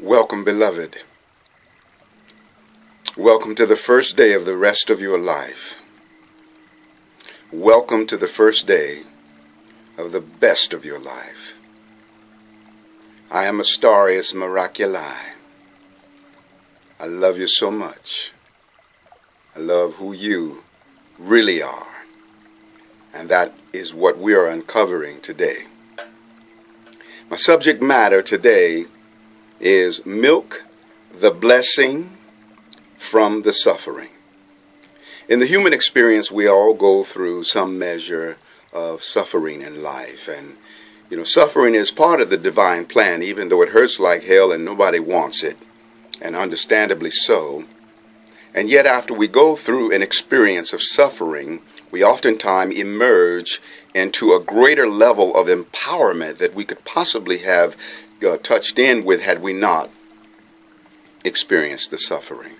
Welcome, beloved. Welcome to the first day of the rest of your life. Welcome to the first day of the best of your life. I am Astarius Miraculii. I love you so much. I love who you really are. And that is what we are uncovering today. My subject matter today is milk the blessing from the suffering. In the human experience, we all go through some measure of suffering in life. And, suffering is part of the divine plan, even though it hurts like hell and nobody wants it, and understandably so. And yet, after we go through an experience of suffering, we oftentimes emerge into a greater level of empowerment that we could possibly have touched in with had we not experienced the suffering.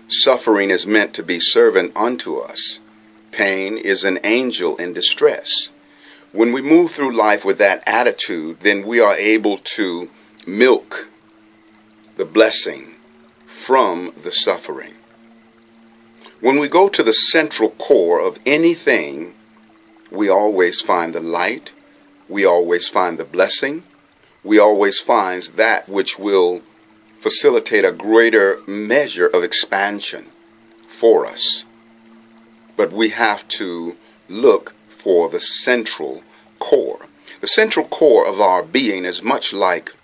Suffering is meant to be servant unto us. Pain is an angel in distress. When we move through life with that attitude, then we are able to milk the blessing from the suffering. When we go to the central core of anything, we always find the light, we always find the blessing, we always find that which will facilitate a greater measure of expansion for us. But we have to look for the central core. The central core of our being is much like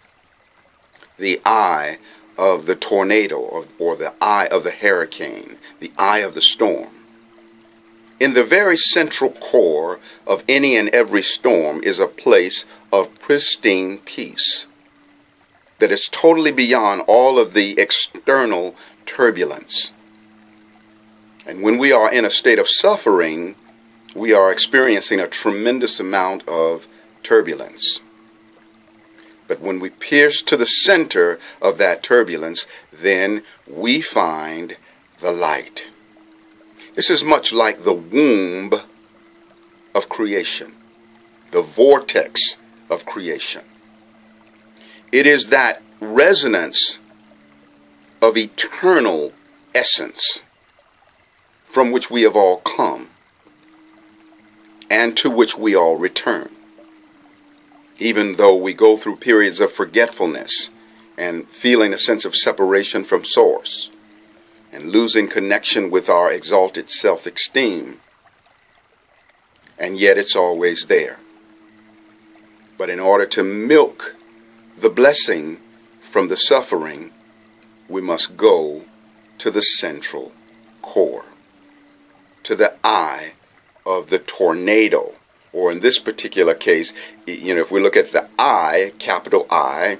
the eye of the tornado or the eye of the hurricane, the eye of the storm. In the very central core of any and every storm is a place of pristine peace that is totally beyond all of the external turbulence. And when we are in a state of suffering, we are experiencing a tremendous amount of turbulence. But when we pierce to the center of that turbulence, then we find the light. This is much like the womb of creation, the vortex of creation. It is that resonance of eternal essence from which we have all come and to which we all return. Even though we go through periods of forgetfulness and feeling a sense of separation from source, and losing connection with our exalted self-esteem, and yet it's always there. But in order to milk the blessing from the suffering, we must go to the central core, to the eye of the tornado, or in this particular case, if we look at the eye, capital I,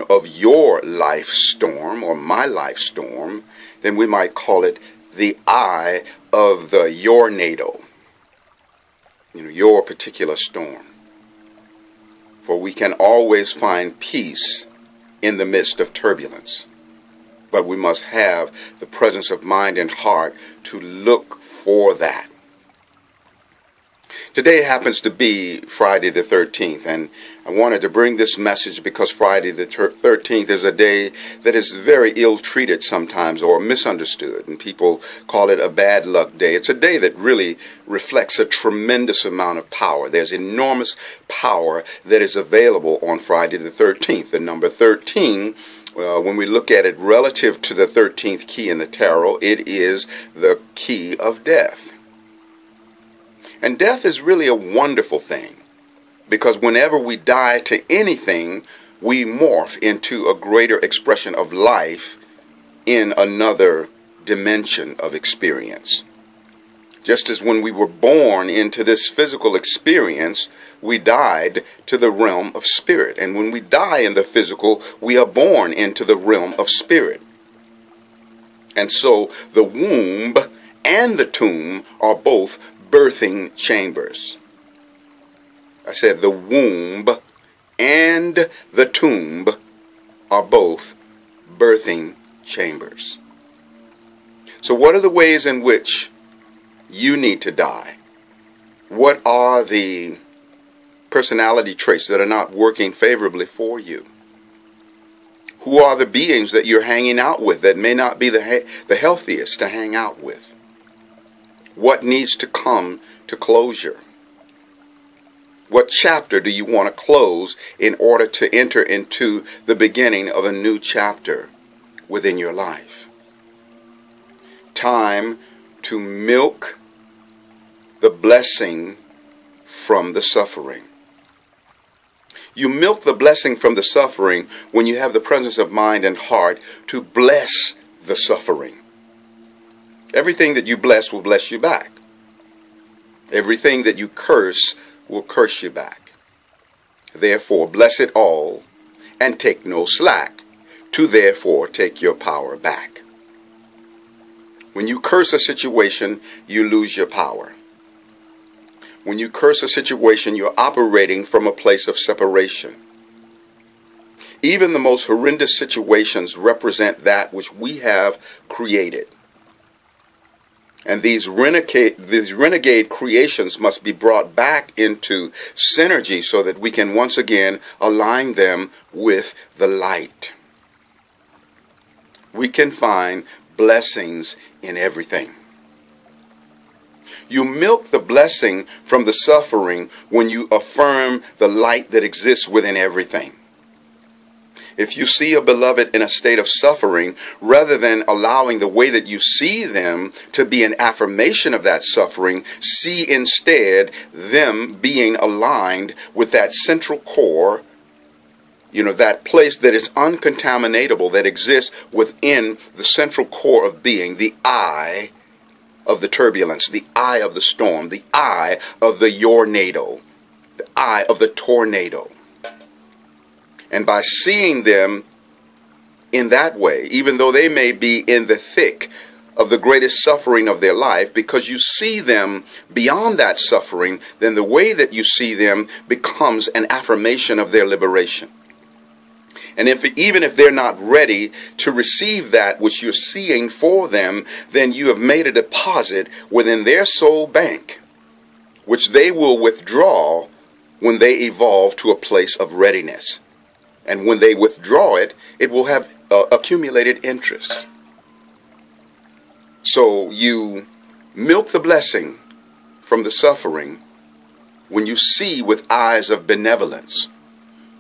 of your life storm or my life storm, then we might call it the eye of the your-nado, your particular storm. For we can always find peace in the midst of turbulence, but we must have the presence of mind and heart to look for that. Today happens to be Friday the 13th, and I wanted to bring this message because Friday the 13th is a day that is very ill-treated sometimes or misunderstood, and people call it a bad luck day. It's a day that really reflects a tremendous amount of power. There's enormous power that is available on Friday the 13th. The number 13, when we look at it relative to the 13th key in the tarot, it is the key of death. And death is really a wonderful thing, because whenever we die to anything, we morph into a greater expression of life in another dimension of experience. Just as when we were born into this physical experience, we died to the realm of spirit. And when we die in the physical, we are born into the realm of spirit. And so the womb and the tomb are both birthing chambers. I said the womb and the tomb are both birthing chambers. So what are the ways in which you need to die? What are the personality traits that are not working favorably for you? Who are the beings that you're hanging out with that may not be the healthiest to hang out with? What needs to come to closure? What chapter do you want to close in order to enter into the beginning of a new chapter within your life? Time to milk the blessing from the suffering. You milk the blessing from the suffering when you have the presence of mind and heart to bless the suffering. Everything that you bless will bless you back. Everything that you curse will curse you back. Therefore, bless it all and take no slack, to therefore take your power back. When you curse a situation, you lose your power. When you curse a situation, you're operating from a place of separation. Even the most horrendous situations represent that which we have created. And these renegade creations must be brought back into synergy so that we can once again align them with the light. We can find blessings in everything. You milk the blessing from the suffering when you affirm the light that exists within everything. If you see a beloved in a state of suffering, rather than allowing the way that you see them to be an affirmation of that suffering, see instead them being aligned with that central core, that place that is uncontaminatable, that exists within the central core of being, the eye of the turbulence, the eye of the storm, the eye of the yornado, the eye of the tornado. And by seeing them in that way, even though they may be in the thick of the greatest suffering of their life, because you see them beyond that suffering, then the way that you see them becomes an affirmation of their liberation. And even if they're not ready to receive that which you're seeing for them, then you have made a deposit within their soul bank, which they will withdraw when they evolve to a place of readiness. And when they withdraw it, it will have accumulated interest. So you milk the blessing from the suffering when you see with eyes of benevolence,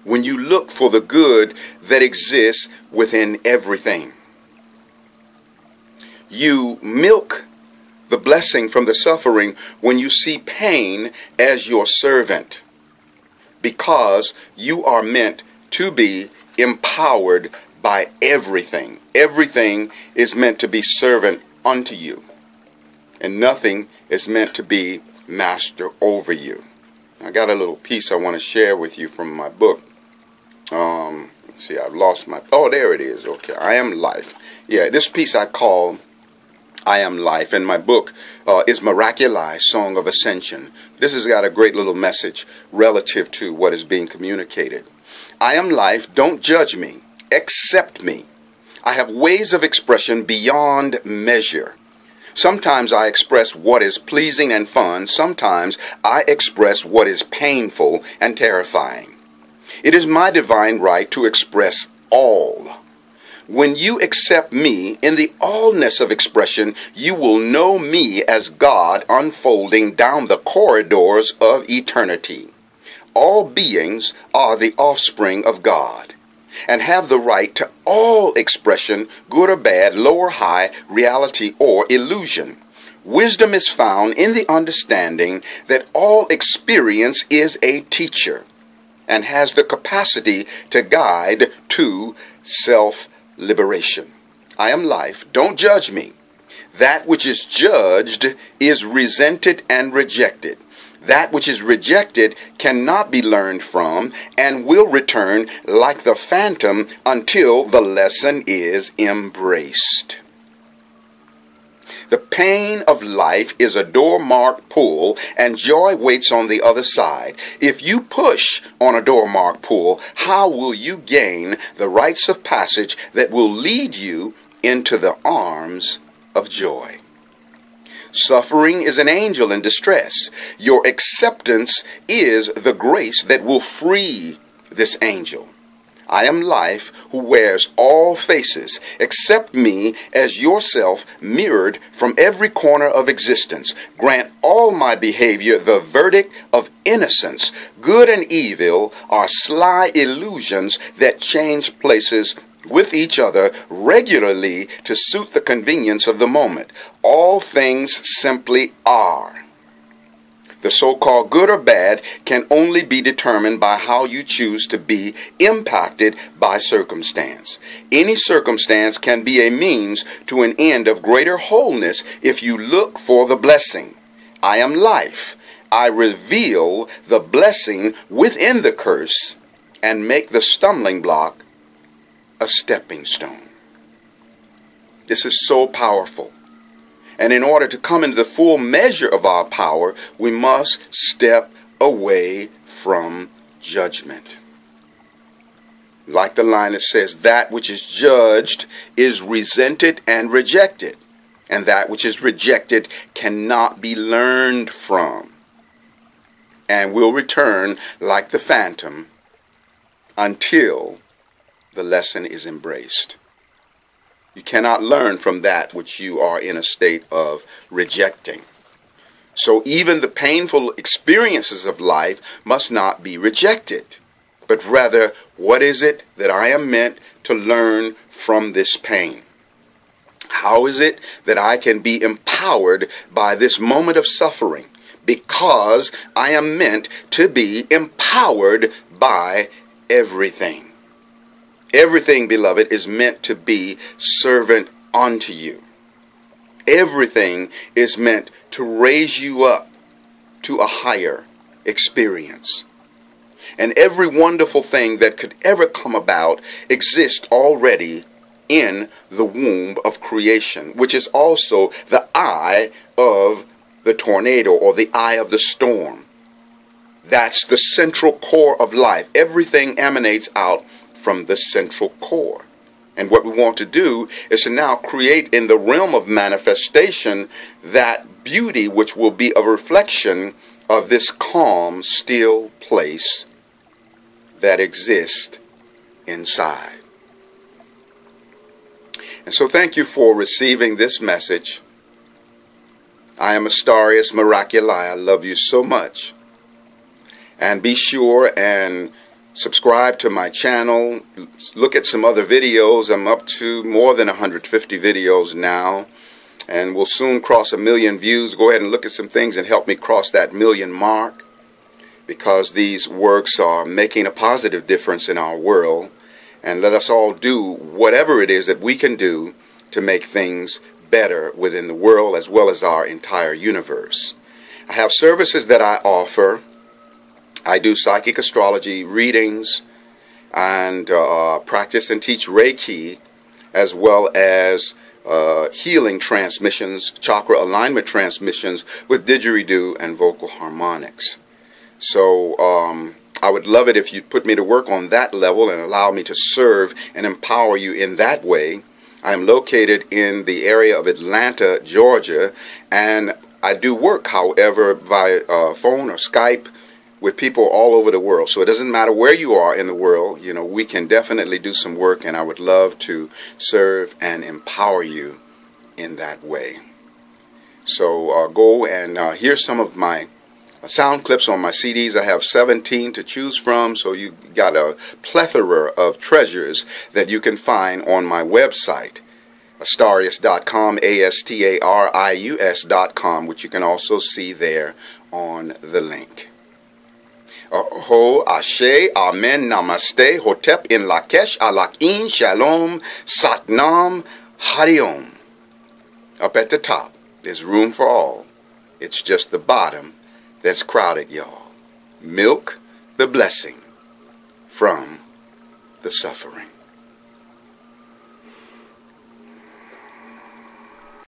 when you look for the good that exists within everything. You milk the blessing from the suffering when you see pain as your servant, because you are meant to be empowered by everything. Everything is meant to be servant unto you, and nothing is meant to be master over you. I got a little piece I want to share with you from my book. Let's see, I've lost my, oh, there it is. Okay, I Am Life. Yeah, this piece I call I Am Life, and my book is Miraculii, Song of Ascension. This has got a great little message relative to what is being communicated. I am life, don't judge me, accept me. I have ways of expression beyond measure. Sometimes I express what is pleasing and fun. Sometimes I express what is painful and terrifying. It is my divine right to express all. When you accept me in the allness of expression, you will know me as God unfolding down the corridors of eternity. All beings are the offspring of God and have the right to all expression, good or bad, low or high, reality or illusion. Wisdom is found in the understanding that all experience is a teacher and has the capacity to guide to self-liberation. I am life. Don't judge me. That which is judged is resented and rejected. That which is rejected cannot be learned from and will return like the phantom until the lesson is embraced. The pain of life is a door-marked pull, and joy waits on the other side. If you push on a door-marked pull, how will you gain the rites of passage that will lead you into the arms of joy? Suffering is an angel in distress. Your acceptance is the grace that will free this angel. I am life, who wears all faces. Accept me as yourself, mirrored from every corner of existence. Grant all my behavior the verdict of innocence. Good and evil are sly illusions that change places with each other regularly to suit the convenience of the moment. All things simply are. The so-called good or bad can only be determined by how you choose to be impacted by circumstance. Any circumstance can be a means to an end of greater wholeness if you look for the blessing. I am life. I reveal the blessing within the curse and make the stumbling block a stepping stone. This is so powerful. And in order to come into the full measure of our power, we must step away from judgment. Like the line that says, that which is judged is resented and rejected, and that which is rejected cannot be learned from, and will return like the phantom until the lesson is embraced. You cannot learn from that which you are in a state of rejecting. So even the painful experiences of life must not be rejected, but rather, what is it that I am meant to learn from this pain? How is it that I can be empowered by this moment of suffering? Because I am meant to be empowered by everything. Everything, beloved, is meant to be servant unto you. Everything is meant to raise you up to a higher experience. And every wonderful thing that could ever come about exists already in the womb of creation, which is also the eye of the tornado or the eye of the storm. That's the central core of life. Everything emanates out from the central core. And what we want to do is to now create in the realm of manifestation that beauty which will be a reflection of this calm, still place that exists inside. And so thank you for receiving this message. I am Astarius Miraculii. I love you so much. And be sure and subscribe to my channel. Look at some other videos. I'm up to more than 150 videos now, and we'll soon cross 1 million views. Go ahead and look at some things and help me cross that 1 million mark, because these works are making a positive difference in our world. And let us all do whatever it is that we can do to make things better within the world as well as our entire universe. I have services that I offer. I do psychic astrology readings and practice and teach Reiki, as well as healing transmissions, chakra alignment transmissions with didgeridoo and vocal harmonics. So I would love it if you'd put me to work on that level and allow me to serve and empower you in that way. I am located in the area of Atlanta, Georgia, and I do work, however, via phone or Skype with people all over the world. So it doesn't matter where you are in the world, you know, we can definitely do some work, and I would love to serve and empower you in that way. So go and hear some of my sound clips on my CDs. I have 17 to choose from, so you got a plethora of treasures that you can find on my website, Astarius.com, Astarius.com, which you can also see there on the link. Ho, Ashe, Amen, Namaste, Hotep, In Lakesh, Alakin, Shalom, Satnam, Hariom. Up at the top, there's room for all. It's just the bottom that's crowded, y'all. Milk the blessing from the suffering.